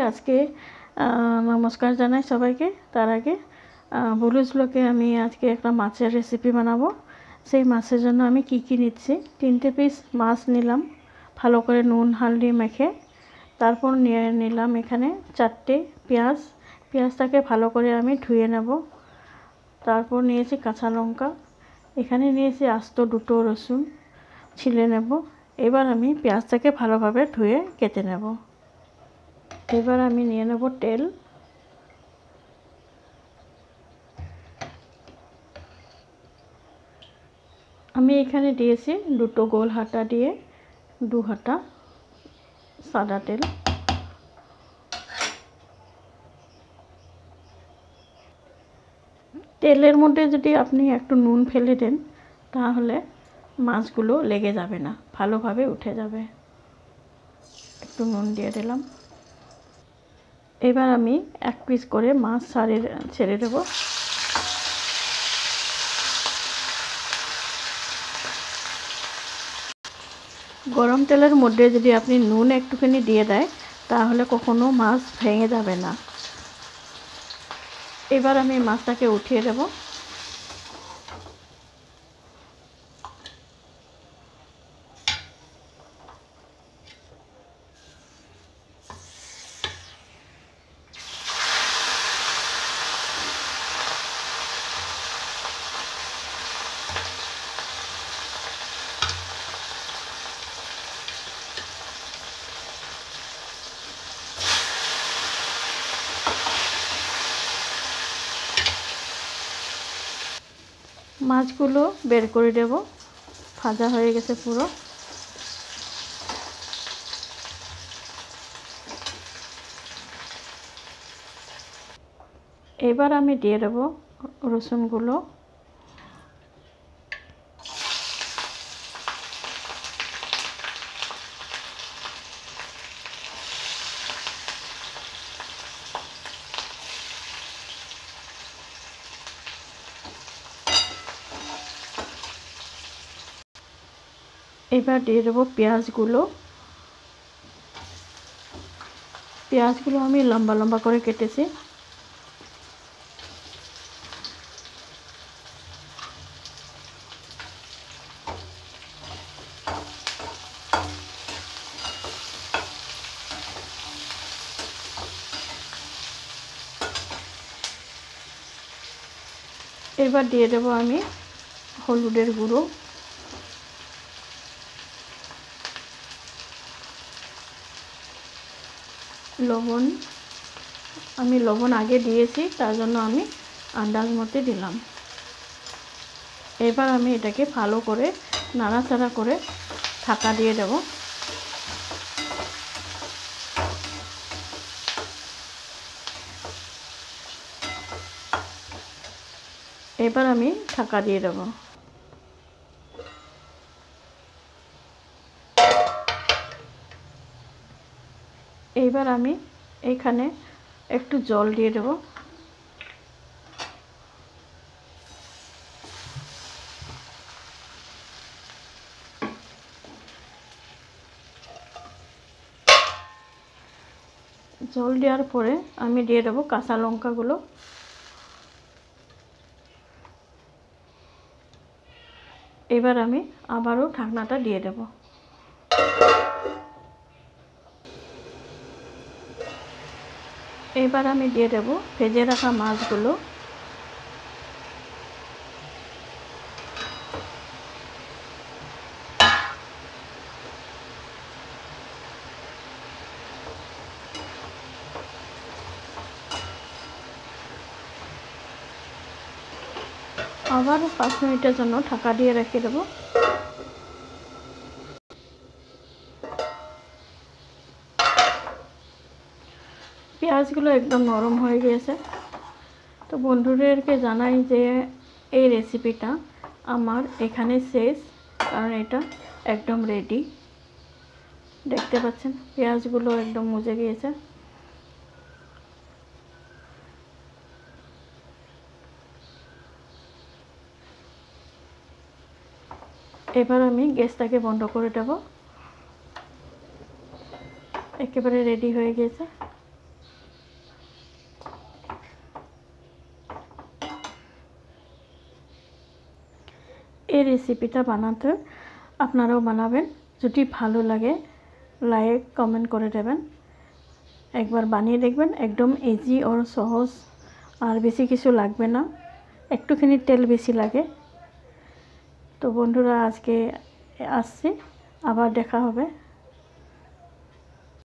আজকে নমস্কার জানাই সবাইকে। তার আগে বুলুস ব্লগে আমি আজকে একটা মাছের রেসিপি বানাবো। সেই মাছের জন্য আমি কি নিচ্ছি, 3টে পিস মাছ নিলাম ভালো করে নুন হলদি মেখে। তারপর নিয়ে নিলাম এখানে 4টে পেঁয়াজ। পেঁয়াজটাকে ভালো করে আমি ধুয়ে নেব। তারপর নিয়েছি কাঁচা লঙ্কা, এখানে নিয়েছি আস্ত 2টো রসুন ছিলে নেব। এবার আমি পেঁয়াজটাকে ভালোভাবে ধুয়ে কেটে নেব। এবার আমি নিয়ে নেব তেল। আমি এখানে দিয়েছি 2টো গোল হাতা দিয়ে 2 হাতা সাদা তেল। তেলের মধ্যে যদি আপনি একটু নুন ফেলে দেন তাহলে মাছগুলো লেগে যাবে না, ভালোভাবে উঠে যাবে। একটু নুন দিয়ে দিলাম। এবার আমি 1 পিস করে মাছ ছেড়ে দেব। গরম তেলের মধ্যে যদি আপনি নুন একটুখানি দিয়ে দেয় তাহলে কখনো মাছ ভেঙে যাবে না। এবার আমি মাছটাকে উঠিয়ে দেব। মাছগুলো বের করে দেব, ভাজা হয়ে গেছে পুরো। এবার আমি দিয়ে দেব রসুনগুলো। এবার দিয়ে দেবো পেঁয়াজগুলো। পেঁয়াজগুলো আমি লম্বা লম্বা করে কেটেছি। এবার দিয়ে দেবো আমি হলুদের গুঁড়ো, লবণ। আমি লবণ আগে দিয়েছি, তার জন্য আমি আন্দাজ মতো দিলাম। এবার আমি এটাকে ভালো করে নাড়াচাড়া করে ঢাকা দিয়ে দেব। এবার আমি ঢাকা দিয়ে দেব। এইবার আমি এখানে একটু জল দিয়ে দেব। জল দেওয়ার পরে আমি দিয়ে দেবো কাঁচা লঙ্কাগুলো। এবার আমি আবারও ঢাকনাটা দিয়ে দেব। এবার আমি দিয়ে দেব ভেজে রাখা মাছগুলো। আবার 5 মিনিটের জন্য ঢাকা দিয়ে রেখে দেব। পেঁয়াজগুলো একদম নরম হয়ে গিয়েছে। তো বন্ধুদেরকে জানাই যে এই রেসিপিটা আমার এখানে শেষ, কারণ এটা একদম রেডি। দেখতে পাচ্ছেন পেঁয়াজগুলো একদম মুজে গিয়েছে। এবার আমি গ্যাসটাকে বন্ধ করে দেব। একেবারে রেডি হয়ে গেছে। এই রেসিপিটা বানাতে আপনারাও বানাবেন। যদি ভালো লাগে লাইক কমেন্ট করে দেবেন। একবার বানিয়ে দেখবেন, একদম ইজি আর সহজ, আর বেশি কিছু লাগবে না, একটুখানি তেল বেশি লাগে। তো বন্ধুরা আজকে আসছি, আবার দেখা হবে।